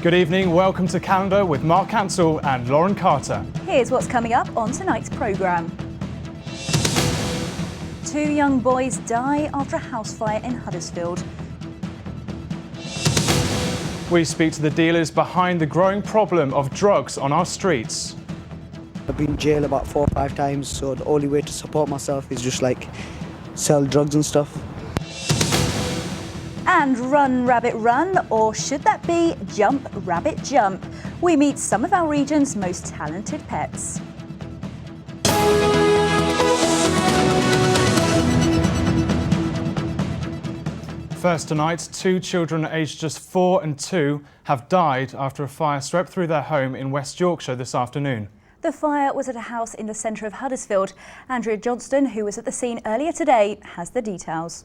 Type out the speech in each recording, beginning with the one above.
Good evening, welcome to Calendar with Mark Cancel and Lauren Carter. Here's what's coming up on tonight's programme. 2 young boys die after a house fire in Huddersfield. We speak to the dealers behind the growing problem of drugs on our streets. I've been in jail about 4 or 5 times, so the only way to support myself is just like sell drugs and stuff. And run, rabbit, run, or should that be jump, rabbit, jump? We meet some of our region's most talented pets. First tonight, 2 children aged just 4 and 2 have died after a fire swept through their home in West Yorkshire this afternoon. The fire was at a house in the centre of Huddersfield. Andrea Johnston, who was at the scene earlier today, has the details.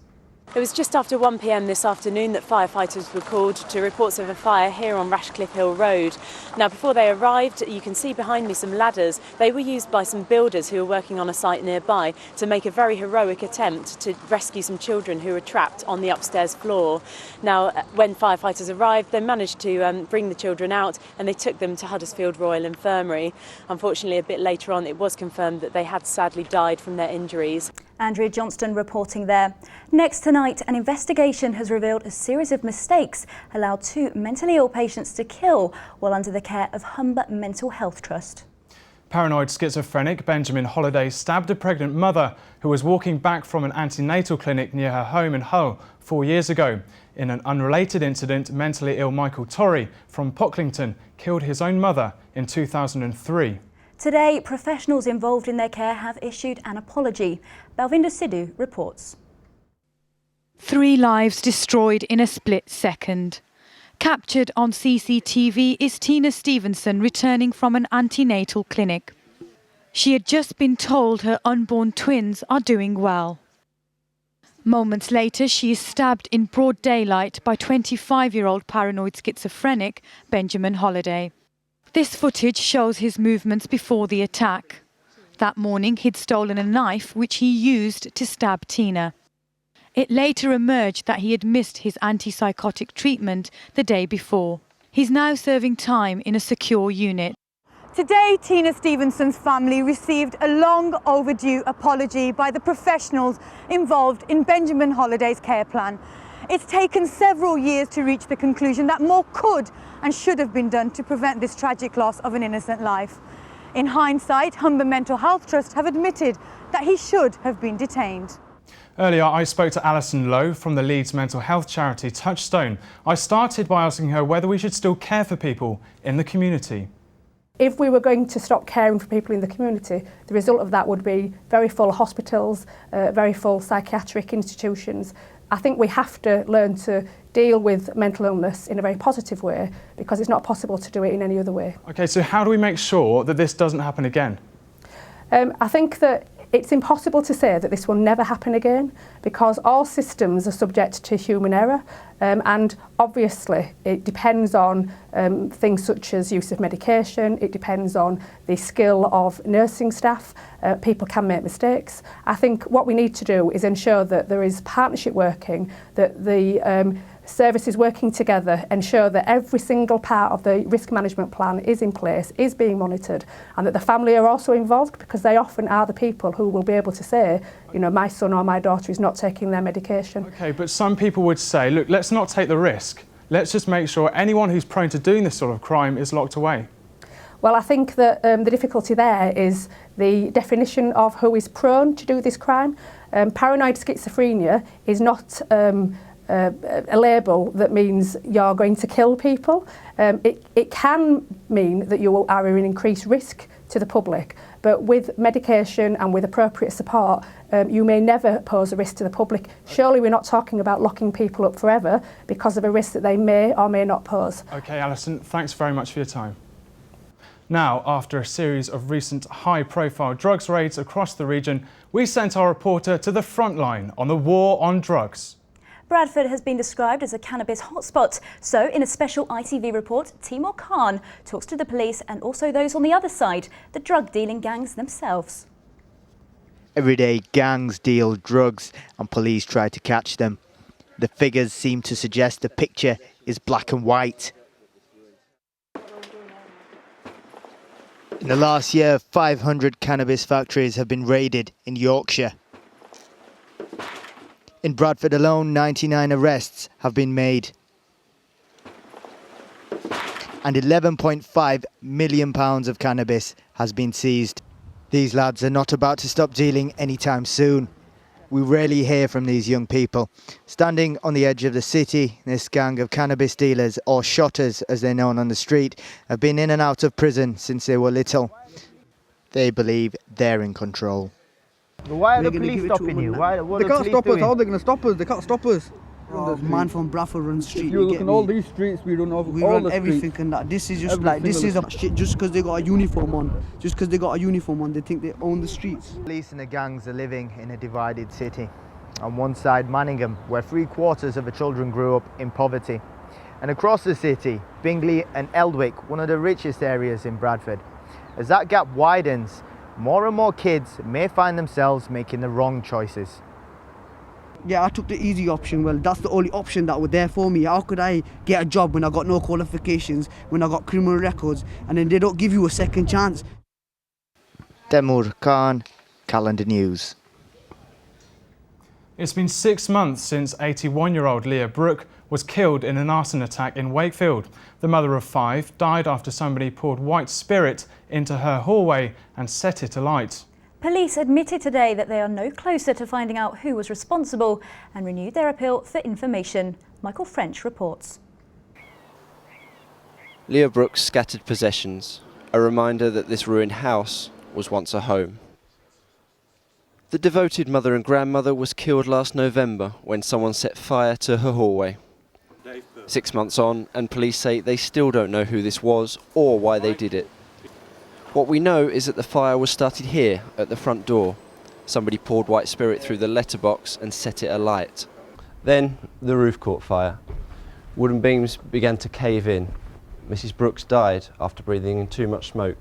It was just after 1 p.m. this afternoon that firefighters were called to reports of a fire here on Rashcliffe Hill Road. Now, before they arrived, you can see behind me some ladders. They were used by some builders who were working on a site nearby to make a very heroic attempt to rescue some children who were trapped on the upstairs floor. Now, when firefighters arrived, they managed to bring the children out and they took them to Huddersfield Royal Infirmary. Unfortunately, a bit later on, it was confirmed that they had sadly died from their injuries. Andrea Johnston reporting there. Next tonight, an investigation has revealed a series of mistakes allowed 2 mentally ill patients to kill while under the care of Humber Mental Health Trust. Paranoid schizophrenic Benjamin Holliday stabbed a pregnant mother who was walking back from an antenatal clinic near her home in Hull 4 years ago. In an unrelated incident, mentally ill Michael Torrey from Pocklington killed his own mother in 2003. Today, professionals involved in their care have issued an apology. Balvinder Sidhu reports. 3 lives destroyed in a split second. Captured on CCTV is Tina Stevenson returning from an antenatal clinic. She had just been told her unborn twins are doing well. Moments later, she is stabbed in broad daylight by 25-year-old paranoid schizophrenic Benjamin Holliday. This footage shows his movements before the attack. That morning, he'd stolen a knife which he used to stab Tina. It later emerged that he had missed his antipsychotic treatment the day before. He's now serving time in a secure unit. Today, Tina Stevenson's family received a long overdue apology by the professionals involved in Benjamin Holliday's care plan. It's taken several years to reach the conclusion that more could and should have been done to prevent this tragic loss of an innocent life. In hindsight, Humber Mental Health Trust have admitted that he should have been detained. Earlier, I spoke to Alison Lowe from the Leeds mental health charity Touchstone. I started by asking her whether we should still care for people in the community. If we were going to stop caring for people in the community, the result of that would be very full hospitals, very full psychiatric institutions. I think we have to learn to deal with mental illness in a very positive way because it's not possible to do it in any other way. OK, so how do we make sure that this doesn't happen again? I think that it's impossible to say that this will never happen again because all systems are subject to human error and obviously it depends on things such as use of medication, it depends on the skill of nursing staff, people can make mistakes. I think what we need to do is ensure that there is partnership working, that the services working together ensure that every single part of the risk management plan is in place, is being monitored, and that the family are also involved because they often are the people who will be able to say, you know, my son or my daughter is not taking their medication. OK, but some people would say, look, let's not take the risk. Let's just make sure anyone who's prone to doing this sort of crime is locked away. Well, I think that the difficulty there is the definition of who is prone to do this crime. Paranoid schizophrenia is not a label that means you're going to kill people. It can mean that you are in increased risk to the public, but with medication and with appropriate support, you may never pose a risk to the public. Surely we're not talking about locking people up forever because of a risk that they may or may not pose. OK, Alison, thanks very much for your time. Now, after a series of recent high-profile drugs raids across the region, we sent our reporter to the front line on the war on drugs. Bradford has been described as a cannabis hotspot. So, in a special ITV report, Timur Khan talks to the police and also those on the other side, the drug-dealing gangs themselves. Every day, gangs deal drugs and police try to catch them. The figures seem to suggest the picture is black and white. In the last year, 500 cannabis factories have been raided in Yorkshire. In Bradford alone, 99 arrests have been made. And £11.5 million of cannabis has been seized. These lads are not about to stop dealing anytime soon. We rarely hear from these young people. Standing on the edge of the city, this gang of cannabis dealers, or shotters as they're known on the street, have been in and out of prison since they were little. They believe they're in control. Why are the police stopping you? They can't stop us. How are they going to stop us? They can't stop us. Man from Bradford runs street. You look in all these streets, we run over we all run the everything streets. And that. This is just like, this is a shit just because they got a uniform on. Just because they got a uniform on, they think they own the streets. Police and the gangs are living in a divided city. On one side, Manningham, where 3/4 of the children grew up in poverty. And across the city, Bingley and Eldwick, one of the richest areas in Bradford. As that gap widens, more and more kids may find themselves making the wrong choices. Yeah, I took the easy option. Well, that's the only option that was there for me. How could I get a job when I got no qualifications, when I got criminal records, and then they don't give you a second chance? Temur Khan, Calendar News. It's been 6 months since 81-year-old Leah Brooke was killed in an arson attack in Wakefield. The mother of 5 died after somebody poured white spirit into her hallway and set it alight. Police admitted today that they are no closer to finding out who was responsible and renewed their appeal for information. Michael French reports. Leah Brooke's scattered possessions, a reminder that this ruined house was once a home. The devoted mother and grandmother was killed last November when someone set fire to her hallway. 6 months on, and police say they still don't know who this was or why they did it. What we know is that the fire was started here at the front door. Somebody poured white spirit through the letterbox and set it alight. Then the roof caught fire. Wooden beams began to cave in. Mrs. Brooks died after breathing in too much smoke.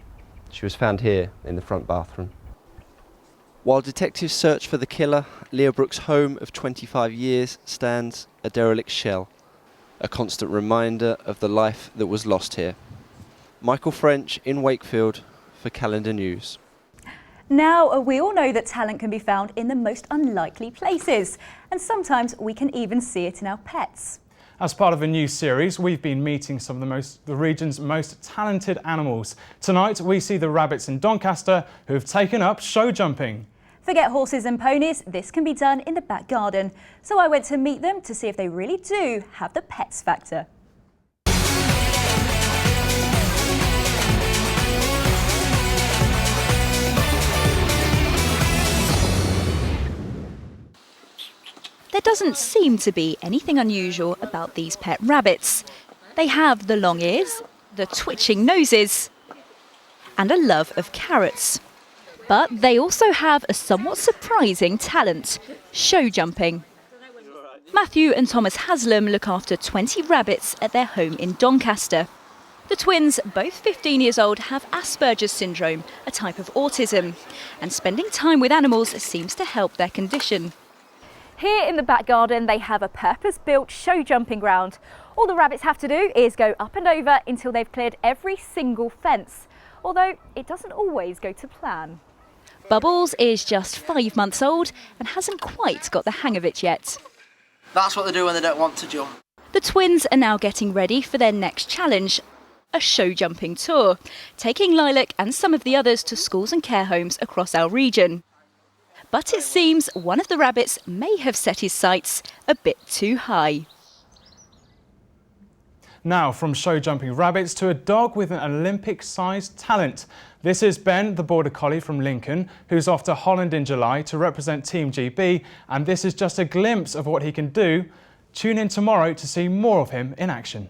She was found here in the front bathroom. While detectives search for the killer, Leah Brooks' home of 25 years stands a derelict shell, a constant reminder of the life that was lost here. Michael French in Wakefield for Calendar News. Now, we all know that talent can be found in the most unlikely places, and sometimes we can even see it in our pets. As part of a new series, we've been meeting some of the region's most talented animals. Tonight, we see the rabbits in Doncaster who have taken up show jumping. Forget horses and ponies, this can be done in the back garden. So I went to meet them to see if they really do have the pets factor. There doesn't seem to be anything unusual about these pet rabbits. They have the long ears, the twitching noses, and a love of carrots. But they also have a somewhat surprising talent, show jumping. Matthew and Thomas Haslam look after 20 rabbits at their home in Doncaster. The twins, both 15 years old, have Asperger's syndrome, a type of autism, and spending time with animals seems to help their condition. Here in the back garden, they have a purpose-built show jumping ground. All the rabbits have to do is go up and over until they've cleared every single fence, although it doesn't always go to plan. Bubbles is just 5 months old and hasn't quite got the hang of it yet. That's what they do when they don't want to jump. The twins are now getting ready for their next challenge, a show jumping tour, taking Lilac and some of the others to schools and care homes across our region. But it seems one of the rabbits may have set his sights a bit too high. Now, from show jumping rabbits to a dog with an Olympic-sized talent. This is Ben, the Border Collie from Lincoln, who's off to Holland in July to represent Team GB, and this is just a glimpse of what he can do. Tune in tomorrow to see more of him in action.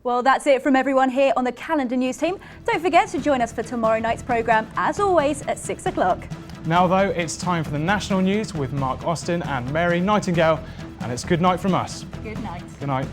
Well, that's it from everyone here on the Calendar News team. Don't forget to join us for tomorrow night's programme, as always, at 6 o'clock. Now, though, it's time for the national news with Mark Austin and Mary Nightingale, and it's good night from us. Good night. Good night.